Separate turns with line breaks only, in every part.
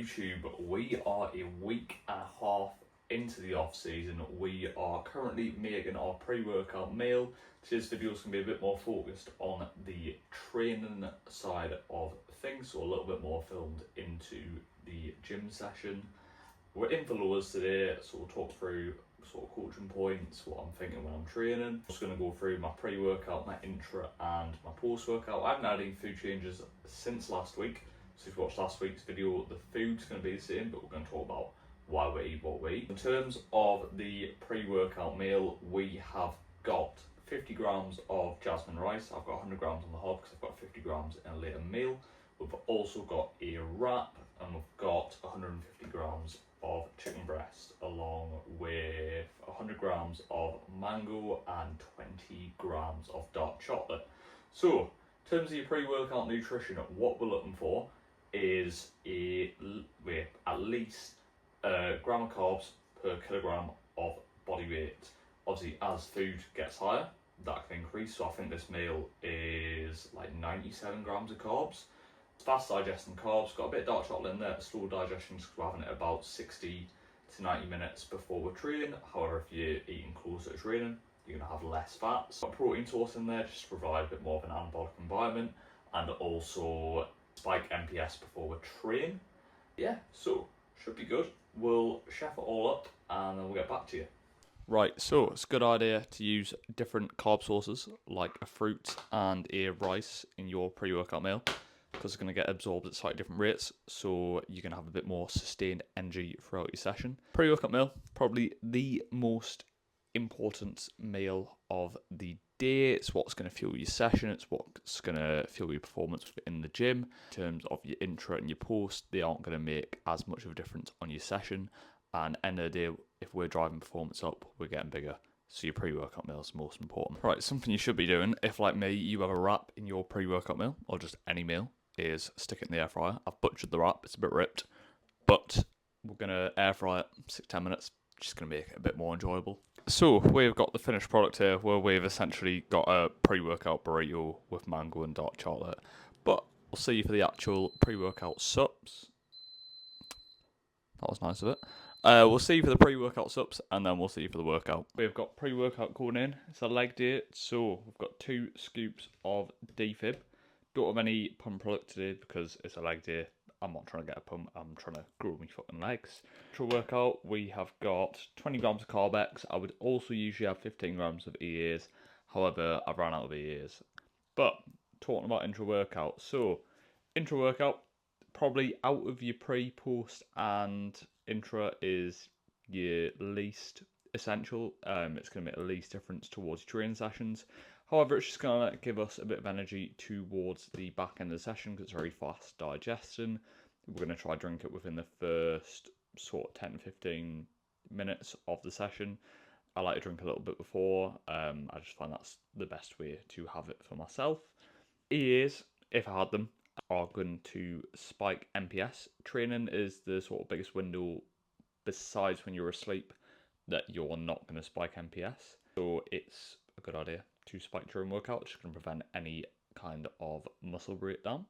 YouTube. We are a week and a half into the off season. We are currently making our pre-workout meal. Today's video is going to be a bit more focused on the training side of things, so a little bit more filmed into the gym session. We're in for lowers today, so we'll talk through sort of coaching points, what I'm thinking when I'm training. I'm just going to go through my pre-workout, my intra and my post-workout. I haven't had any food changes since last week, so if you watched last week's video, the food's going to be the same, but we're going to talk about why we eat what we eat. In terms of the pre-workout meal, we have got 50 grams of jasmine rice. I've got 100 grams on the hob because I've got 50 grams in a later meal. We've also got a wrap, and we've got 150 grams of chicken breast, along with 100 grams of mango and 20 grams of dark chocolate. So, in terms of your pre-workout nutrition, what we're looking for is at least a gram of carbs per kilogram of body weight. Obviously, as food gets higher, that can increase. So I think this meal is like 97 grams of carbs. Fast digesting carbs, got a bit of dark chocolate in there, slow digestion because we're having it about 60 to 90 minutes before we're training. However, if you're eating closer to training, you're going to have less fats. Got protein source in there just to provide a bit more of an anabolic environment, and also spike MPS before we train. Yeah, so should be good. We'll chef it all up and then we'll get back to you. Right, so it's a good idea to use different carb sources like a fruit and a rice in your pre-workout meal, because it's going to get absorbed at slightly different rates, so you're going to have a bit more sustained energy throughout your session. Pre-workout meal, probably the most important meal of the day. It's what's going to fuel your session, it's what's going to fuel your performance in the gym. In terms of your intra and your post, they aren't going to make as much of a difference on your session, and end of the day, if we're driving performance up, we're getting bigger. So your pre-workout meal is most important. Right, something you should be doing, if like me, you have a wrap in your pre-workout meal, or just any meal, is stick it in the air fryer. I've butchered the wrap, it's a bit ripped, but we're going to air fry it 6-10 minutes, just going to make it a bit more enjoyable. So we've got the finished product here, where we've essentially got a pre-workout burrito with mango and dark chocolate. But we'll see you for the actual pre-workout subs. That was nice of it. We'll see you for the pre-workout subs, and then we'll see you for the workout. We've got pre-workout going in. It's a leg day, so we've got 2 scoops of defib. Don't have any pump product today because it's a leg day. I'm not trying to get a pump, I'm trying to grow my fucking legs. For workout, we have got 20 grams of Carbex. I would also usually have 15 grams of EAs. However, I've run out of EAs. But, talking about intra-workout. So, intra-workout, probably out of your pre, post, and intra is your least essential. It's going to make the least difference towards your training sessions. However, it's just going to give us a bit of energy towards the back end of the session because it's very fast digesting. We're going to try drink it within the first sort of 10-15 minutes of the session. I like to drink a little bit before. I just find that's the best way to have it for myself. EAs, if I had them, are going to spike MPS. Training is the sort of biggest window, besides when you're asleep, that you're not going to spike MPS. So it's a good idea to spike during workout, which can prevent any kind of muscle breakdown.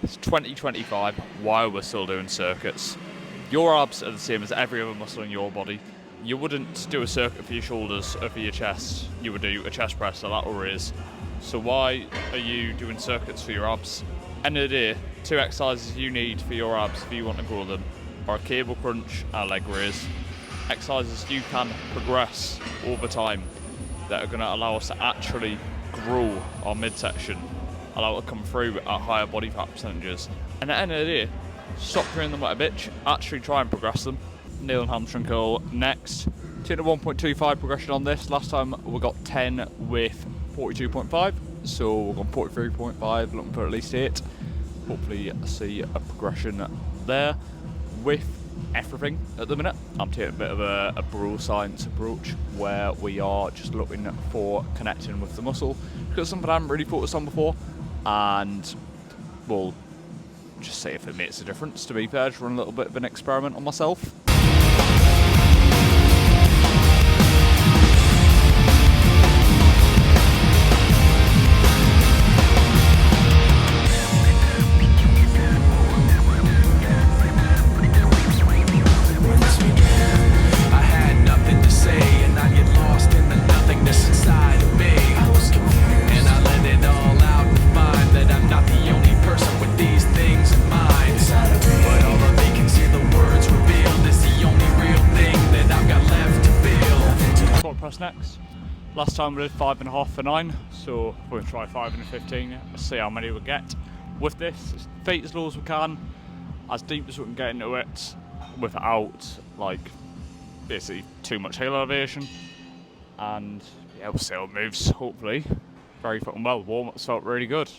It's 2025, while we're still doing circuits. Your abs are the same as every other muscle in your body. You wouldn't do a circuit for your shoulders or for your chest. You would do a chest press, a lateral raise. So why are you doing circuits for your abs? End of the day, 2 exercises you need for your abs if you want to grow them are a cable crunch and a leg raise. Exercises you can progress over time that are going to allow us to actually grow our midsection, allow it to come through at higher body fat percentages. And at the end of the day, stop doing them like a bitch, actually try and progress them. Kneel and hamstring curl next. 2 to 1.25 progression on this. Last time we got 10 with 42.5.
so we're on 43.5, looking for at least 8. Hopefully see a progression there. With everything at the minute, I'm taking a bit of a bro science approach where we are just looking for connecting with the muscle, because it's something I haven't really focused on before, and we'll just see if it makes a difference. To be fair, just run a little bit of an experiment on myself. Next. Last time we did 5.5 for 9, so we're going to try 5 and a 15, see how many we get. With this, feet as low as we can, as deep as we can get into it, without like basically too much heel elevation, and yeah, we'll see how it moves. Hopefully, very fucking well. Warm-ups felt really good.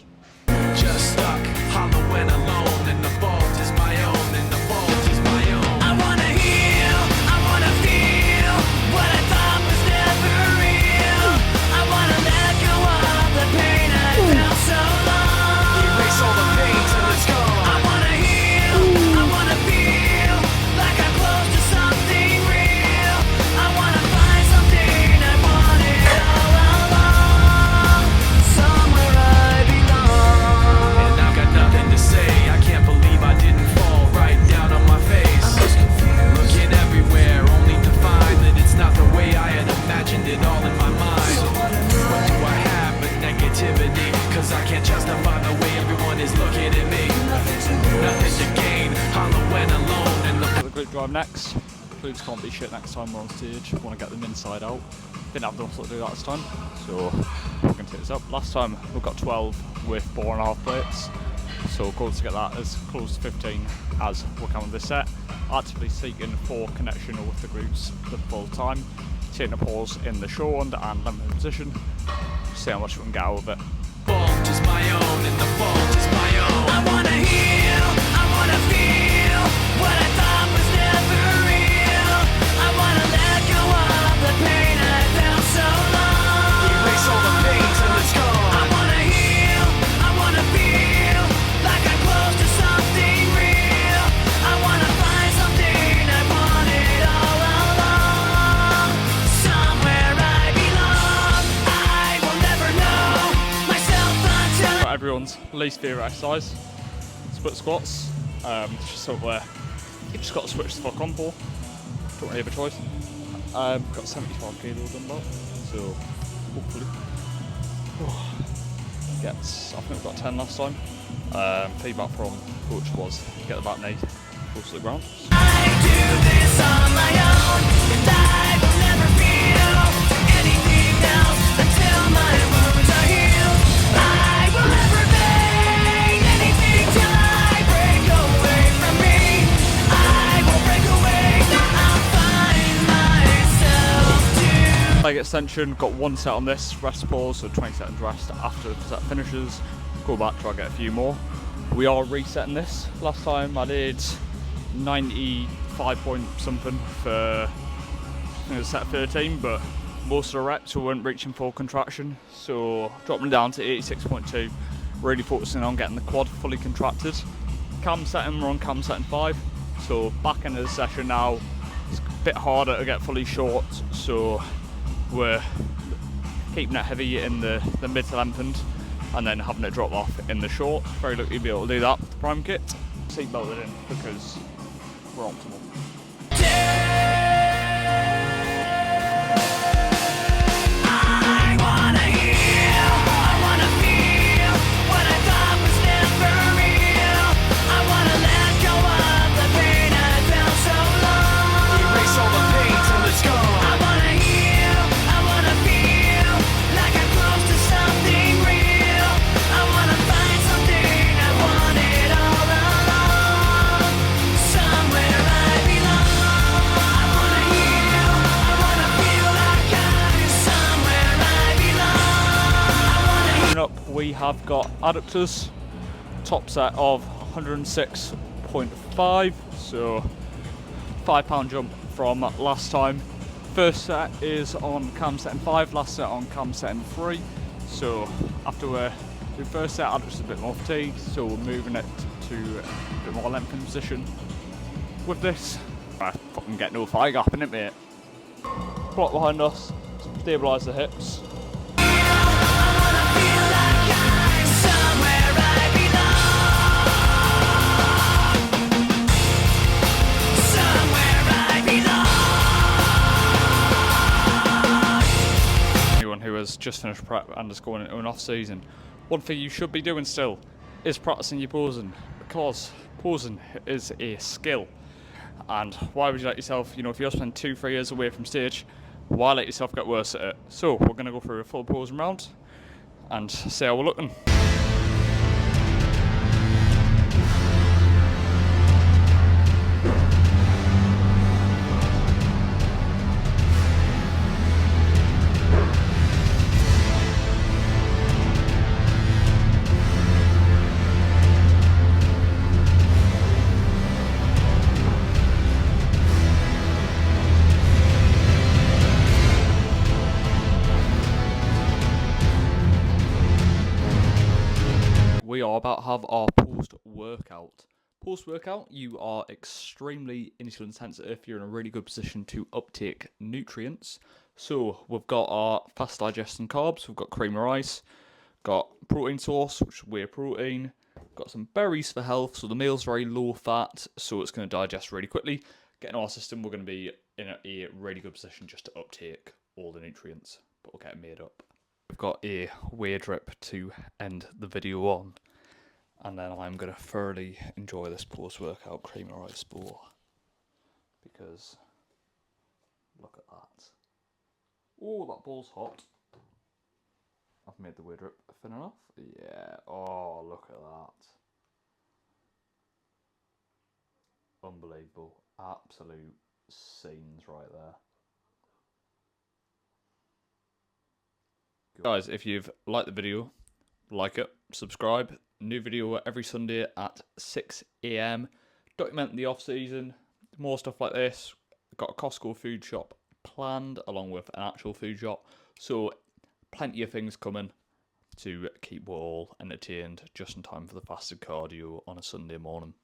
Just stuck, hollow and alone, and the fault is my own, and the fault is my own. I wanna heal, I wanna feel what I thought was never real. I wanna let go of the pain I felt so long. Erase all the pain till it's gone. I wanna heal, I wanna feel like I'm close to something real. I wanna find something I wanted all along, somewhere I belong. And I've got nothing to say, I can't believe I didn't fall right down on my face. I'm just confused, looking everywhere, only to find that it's not the way I had imagined it all in my mind. So what do I have but negativity? Cause I can't justify the way everyone is looking at me. Nothing to gain, hollow and alone, and the
Glute drive next. Glutes can't be shit next time we're on stage. Want to get them inside out. Didn't have the muscle to do that this time, so we're going to take this up. Last time we got 12 with 4.5 plates, so goal to get that as close to 15 as we can with this set. Actively seeking for connection with the glutes the full time. Taking a pause in the shorehand and lengthening position. See how much we can get out of it.
fault is my own, and the fault is my own. I wanna heal, I wanna feel what I thought was never real. I wanna let go of the pain I felt so long. Erase all the pain till it's gone. I wanna heal, I wanna feel like I'm close to something real. I wanna find something I wanted all along, somewhere I belong. I will never know myself until
Everyone's least favourite exercise, split squats. It's just sort of where you just got to switch the fuck on for. Don't really have a choice. Got 75 kilo dumbbell, so hopefully gets. I think we got 10 last time. Feedback from coach was get the back knee close to the ground.
I do this on my own, and I will never feel anything else until my wounds are healed. I will never make anything till I break away from me. I will break away, I'll find myself too.
Leg extension, got one set on this, rest pause, so 20 seconds rest after the set finishes. Go back, try to get a few more. We are resetting this. Last time I did 95 point something for I think it was set 13, but most of the reps we weren't reaching full contraction, so dropping down to 86.2, really focusing on getting the quad fully contracted. Cam setting, we're on cam setting 5, so back into the session now, it's a bit harder to get fully short, so we're keeping it heavy in the mid to lengthened and then having it drop off in the short. Very lucky to be able to do that with the prime kit. Seat belted in because we're optimal.
I wanna heal, I wanna feel what I thought was never real. I wanna let go of the pain I felt so long. Erase all the pain till it's gone. I wanna heal, I wanna feel like I'm close to something real. I wanna find something I wanted all along, somewhere I belong.
I've got adductors, top set of 106.5, so £5 jump from last time. First set is on cam setting 5, last set on cam setting 3. So after we're doing first set, adductors a bit more fatigued, so we're moving it to a bit more lengthened position. With this, I fucking get no thigh gap in it, mate. Block behind us, stabilise the hips. Who has just finished prep and is going into an off season, one thing you should be doing still is practicing your posing, because posing is a skill. And why would you let yourself, if you're spending 2-3 years away from stage, why let yourself get worse at it? So we're going to go through a full posing round and see how we're looking. We are about to have our post-workout. Post-workout, you are extremely insulin sensitive. You're in a really good position to uptake nutrients. So we've got our fast digesting carbs. We've got cream of rice. Got protein source, which is whey protein. Got some berries for health. So the meal's very low fat, so it's going to digest really quickly. Getting our system, we're going to be in a really good position just to uptake all the nutrients, but we'll get it made up. We've got a whey drip to end the video on, and then I'm going to thoroughly enjoy this post-workout cream of rice bowl, because look at that. Oh, that bowl's hot. I've made the whey drip thin enough. Yeah, oh, look at that. Unbelievable. Absolute scenes right there. Guys, if you've liked the video, like it, subscribe. New video every Sunday at 6 AM. Documenting the off season, more stuff like this. Got a Costco food shop planned along with an actual food shop. So plenty of things coming to keep you all entertained just in time for the fasted cardio on a Sunday morning.